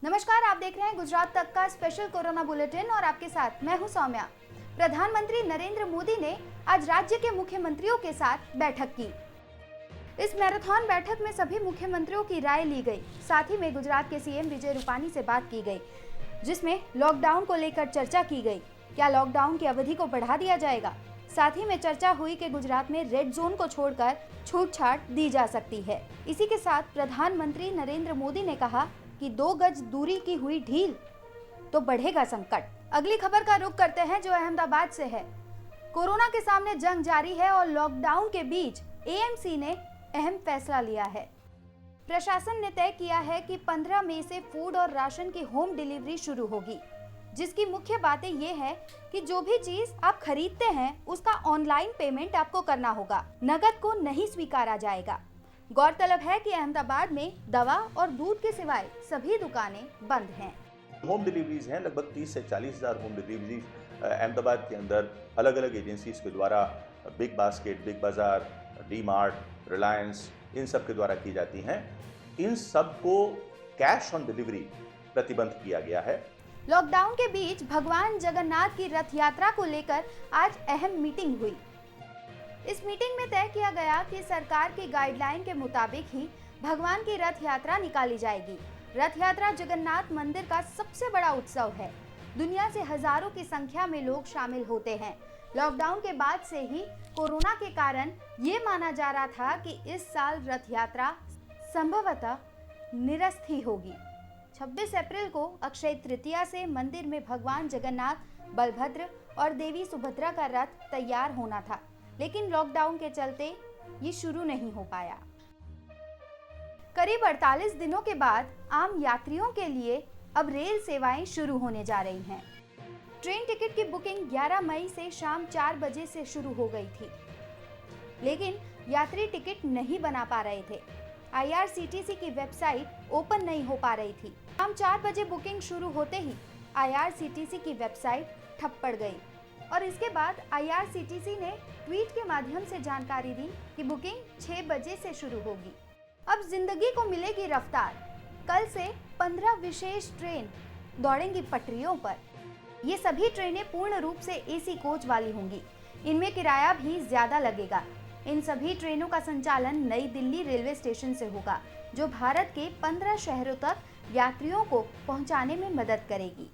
नमस्कार, आप देख रहे हैं गुजरात तक का स्पेशल कोरोना बुलेटिन और आपके साथ मैं हूं सौम्या। प्रधानमंत्री नरेंद्र मोदी ने आज राज्य के मुख्यमंत्रियों के साथ बैठक की। इस मैराथन बैठक में सभी मुख्यमंत्रियों की राय ली गई। साथ ही में गुजरात के सीएम विजय रूपानी से बात की गई, जिसमें लॉकडाउन को लेकर चर्चा की गई। क्या लॉकडाउन की अवधि को बढ़ा दिया जाएगा? साथ ही में चर्चा हुई कि गुजरात में रेड जोन को छोड़कर छूट छाट दी जा सकती है। इसी के साथ प्रधानमंत्री नरेंद्र मोदी ने कहा कि 2 गज दूरी की हुई ढील तो बढ़ेगा संकट। अगली खबर का रुख करते हैं जो अहमदाबाद से है। कोरोना के सामने जंग जारी है और लॉकडाउन के बीच एएमसी ने अहम फैसला लिया है। प्रशासन ने तय किया है कि 15 मई से फूड और राशन की होम डिलीवरी शुरू होगी, जिसकी मुख्य बातें ये है कि जो भी चीज आप खरीदते हैं उसका ऑनलाइन पेमेंट आपको करना होगा, नकद को नहीं स्वीकारा जाएगा। गौरतलब है कि अहमदाबाद में दवा और दूध के सिवाय सभी दुकानें बंद हैं। होम डिलीवरीज हैं, लगभग 30 से 40 हज़ार होम डिलीवरीज अहमदाबाद के अंदर अलग अलग एजेंसीज के द्वारा बिग बास्केट, बिग बाजार, डी मार्ट, रिलायंस, इन सब के द्वारा की जाती हैं। इन सब को कैश ऑन डिलीवरी प्रतिबंध किया गया है। लॉकडाउन के बीच भगवान जगन्नाथ की रथ यात्रा को लेकर आज अहम मीटिंग हुई। इस मीटिंग में तय किया गया कि सरकार की गाइडलाइन के मुताबिक ही भगवान की रथ यात्रा निकाली जाएगी। रथ यात्रा जगन्नाथ मंदिर का सबसे बड़ा उत्सव है। दुनिया से हजारों की संख्या में लोग शामिल होते हैं। लॉकडाउन के बाद से ही कोरोना के कारण ये माना जा रहा था कि इस साल रथ यात्रा संभवतः निरस्त ही होगी। 26 अप्रैल को अक्षय तृतीया से मंदिर में भगवान जगन्नाथ, बलभद्र और देवी सुभद्रा का रथ तैयार होना था, लेकिन लॉकडाउन के चलते ये शुरू नहीं हो पाया। करीब 48 दिनों के बाद आम यात्रियों के लिए अब रेल सेवाएं शुरू होने जा रही हैं। ट्रेन टिकट की बुकिंग 11 मई से शाम 4 बजे से शुरू हो गई थी, लेकिन यात्री टिकट नहीं बना पा रहे थे। IRCTC की वेबसाइट ओपन नहीं हो पा रही थी। शाम 4 बजे बुकिंग शुरू होते ही IRCTC की वेबसाइट ठप पड़ गई और इसके बाद IRCTC ने ट्वीट के माध्यम से जानकारी दी कि बुकिंग 6 बजे से शुरू होगी। अब जिंदगी को मिलेगी रफ्तार। कल से 15 विशेष ट्रेन दौड़ेंगी पटरियों पर। ये सभी ट्रेनें पूर्ण रूप से AC कोच वाली होंगी। इनमें किराया भी ज्यादा लगेगा। इन सभी ट्रेनों का संचालन नई दिल्ली रेलवे स्टेशन से होगा, जो भारत के 15 शहरों तक यात्रियों को पहुंचाने में मदद करेगी।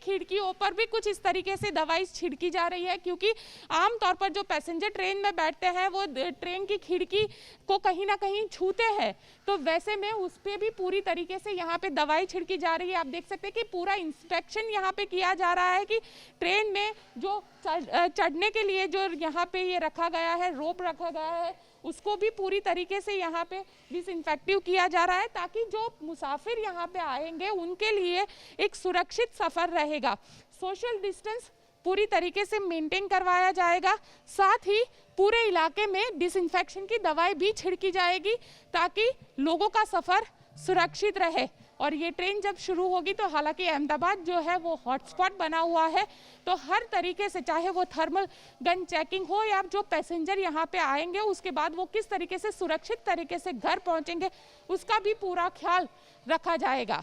खिड़कियों पर भी कुछ इस तरीके से दवाई छिड़की जा रही है, क्योंकि आमतौर पर जो पैसेंजर ट्रेन में बैठते हैं वो ट्रेन की खिड़की को कहीं ना कहीं छूते हैं, तो वैसे में उस पर भी पूरी तरीके से यहाँ पे दवाई छिड़की जा रही है। आप देख सकते हैं कि पूरा इंस्पेक्शन यहाँ पे किया जा रहा है कि ट्रेन में जो चढ़ने के लिए जो यहाँ पे ये रखा गया है, रोप रखा गया है, उसको भी पूरी तरीके से यहाँ पे डिसइंफेक्टिव किया जा रहा है, ताकि जो मुसाफिर यहाँ पे आएंगे उनके लिए एक सुरक्षित सफ़र रहेगा। सोशल डिस्टेंस पूरी तरीके से मेंटेन करवाया जाएगा। साथ ही पूरे इलाके में डिसइंफेक्शन की दवाई भी छिड़की जाएगी, ताकि लोगों का सफ़र सुरक्षित रहे। और ये ट्रेन जब शुरू होगी तो हालांकि अहमदाबाद जो है वो हॉटस्पॉट बना हुआ है, तो हर तरीके से चाहे वो थर्मल गन चेकिंग हो या जो पैसेंजर यहाँ पे आएंगे उसके बाद वो किस तरीके से सुरक्षित तरीके से घर पहुँचेंगे, उसका भी पूरा ख्याल रखा जाएगा।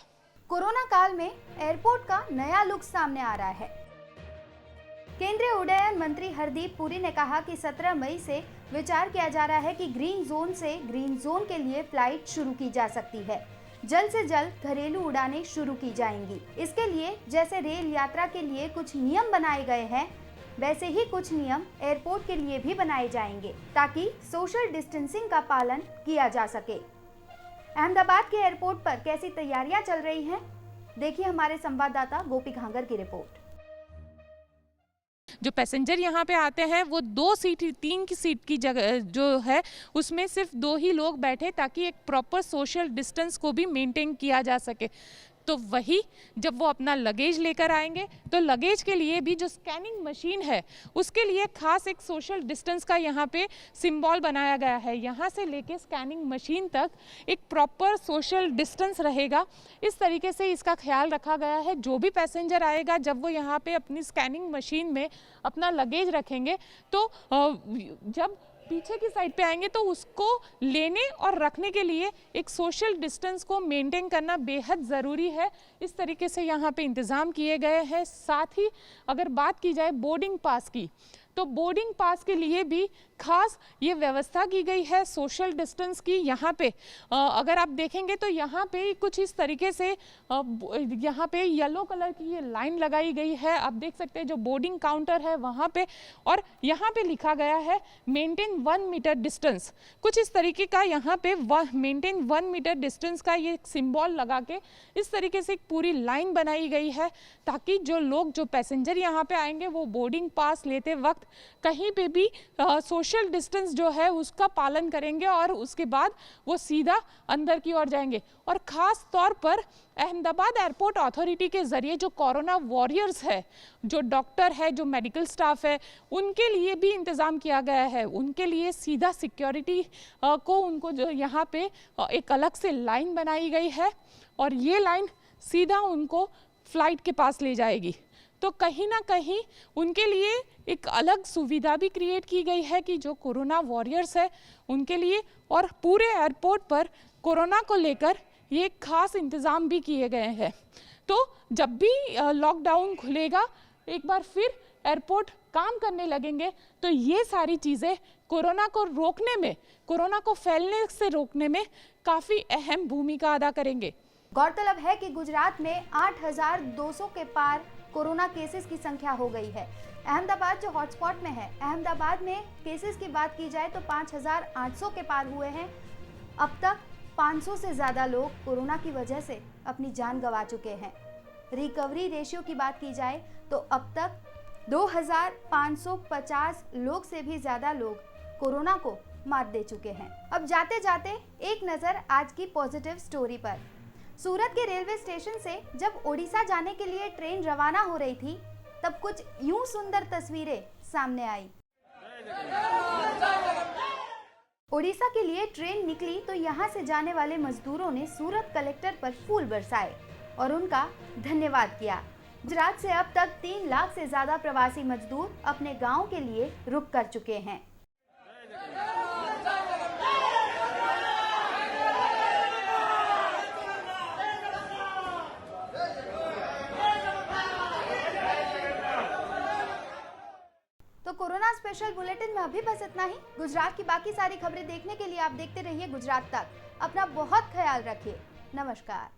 कोरोना काल में एयरपोर्ट का नया लुक सामने आ रहा है। केंद्रीय उड्डयन मंत्री हरदीप पुरी ने कहा कि 17 मई से विचार किया जा रहा है कि ग्रीन जोन से ग्रीन जोन के लिए फ्लाइट शुरू की जा सकती है। जल्द से जल्द घरेलू उड़ानें शुरू की जाएंगी। इसके लिए जैसे रेल यात्रा के लिए कुछ नियम बनाए गए हैं, वैसे ही कुछ नियम एयरपोर्ट के लिए भी बनाए जाएंगे, ताकि सोशल डिस्टेंसिंग का पालन किया जा सके। अहमदाबाद के एयरपोर्ट पर कैसी तैयारियां चल रही हैं, देखिए हमारे संवाददाता गोपी घांगर की रिपोर्ट। जो पैसेंजर यहाँ पे आते हैं वो 2 सीट 3 की सीट की जगह जो है उसमें सिर्फ 2 ही लोग बैठे, ताकि एक प्रॉपर सोशल डिस्टेंस को भी मेंटेन किया जा सके। तो वही जब वो अपना लगेज लेकर आएंगे तो लगेज के लिए भी जो स्कैनिंग मशीन है उसके लिए खास एक सोशल डिस्टेंस का यहाँ पे सिंबल बनाया गया है। यहाँ से लेके स्कैनिंग मशीन तक एक प्रॉपर सोशल डिस्टेंस रहेगा। इस तरीके से इसका ख्याल रखा गया है। जो भी पैसेंजर आएगा जब वो यहाँ पे अपनी स्कैनिंग मशीन में अपना लगेज रखेंगे तो जब पीछे की साइड पे आएंगे तो उसको लेने और रखने के लिए एक सोशल डिस्टेंस को मेंटेन करना बेहद ज़रूरी है। इस तरीके से यहाँ पे इंतज़ाम किए गए हैं। साथ ही अगर बात की जाए बोर्डिंग पास की, तो बोर्डिंग पास के लिए भी खास ये व्यवस्था की गई है सोशल डिस्टेंस की। यहाँ पे अगर आप देखेंगे तो यहाँ पे कुछ इस तरीके से यहाँ पे येलो कलर की ये लाइन लगाई गई है। आप देख सकते हैं जो बोर्डिंग काउंटर है वहाँ पे, और यहाँ पे लिखा गया है मेंटेन 1 मीटर डिस्टेंस। कुछ इस तरीके का यहाँ पे मेंटेन 1 मीटर डिस्टेंस का ये सिंबल लगा के इस तरीके से एक पूरी लाइन बनाई गई है, ताकि जो पैसेंजर यहाँ पे आएंगे वो बोर्डिंग पास लेते वक्त कहीं पे भी सोशल डिस्टेंस जो है उसका पालन करेंगे और उसके बाद वो सीधा अंदर की ओर जाएंगे। और ख़ास तौर पर अहमदाबाद एयरपोर्ट अथॉरिटी के ज़रिए जो कोरोना वॉरियर्स है, जो डॉक्टर है, जो मेडिकल स्टाफ है, उनके लिए भी इंतज़ाम किया गया है। उनके लिए सीधा सिक्योरिटी को उनको जो यहाँ पे एक अलग से लाइन बनाई गई है और ये लाइन सीधा उनको फ्लाइट के पास ले जाएगी। तो कहीं ना कहीं उनके लिए एक अलग सुविधा भी क्रिएट की गई है कि जो कोरोना वॉरियर्स है उनके लिए, और पूरे एयरपोर्ट पर कोरोना को लेकर ये खास इंतज़ाम भी किए गए हैं। तो जब भी लॉकडाउन खुलेगा, एक बार फिर एयरपोर्ट काम करने लगेंगे, तो ये सारी चीज़ें कोरोना को रोकने में, कोरोना को फैलने से रोकने में काफ़ी अहम भूमिका अदा करेंगे। गौरतलब है कि गुजरात में 8,200 के पार कोरोना केसेस की संख्या हो गई है। अहमदाबाद जो हॉटस्पॉट में है, अहमदाबाद में केसेस की बात की जाए तो 5,800 के पार हुए हैं। अब तक 500 से ज़्यादा लोग कोरोना की वजह से अपनी जान गंवा चुके हैं। रिकवरी रेशियो की बात की जाए तो अब तक 2,550 लोग से भी ज़्यादा लोग कोरोना को मात दे चुके हैं। अब जाते जाते एक नज़र आज की पॉजिटिव स्टोरी पर। सूरत के रेलवे स्टेशन से जब ओडिशा जाने के लिए ट्रेन रवाना हो रही थी, तब कुछ यूं सुंदर तस्वीरें सामने आई। ओडिशा के लिए ट्रेन निकली तो यहां से जाने वाले मजदूरों ने सूरत कलेक्टर पर फूल बरसाए और उनका धन्यवाद किया। गुजरात से अब तक 3 लाख से ज्यादा प्रवासी मजदूर अपने गांव के लिए रुक कर चुके हैं। तो कोरोना स्पेशल बुलेटिन में अभी बस इतना ही। गुजरात की बाकी सारी खबरें देखने के लिए आप देखते रहिए गुजरात तक। अपना बहुत ख्याल रखिए। नमस्कार।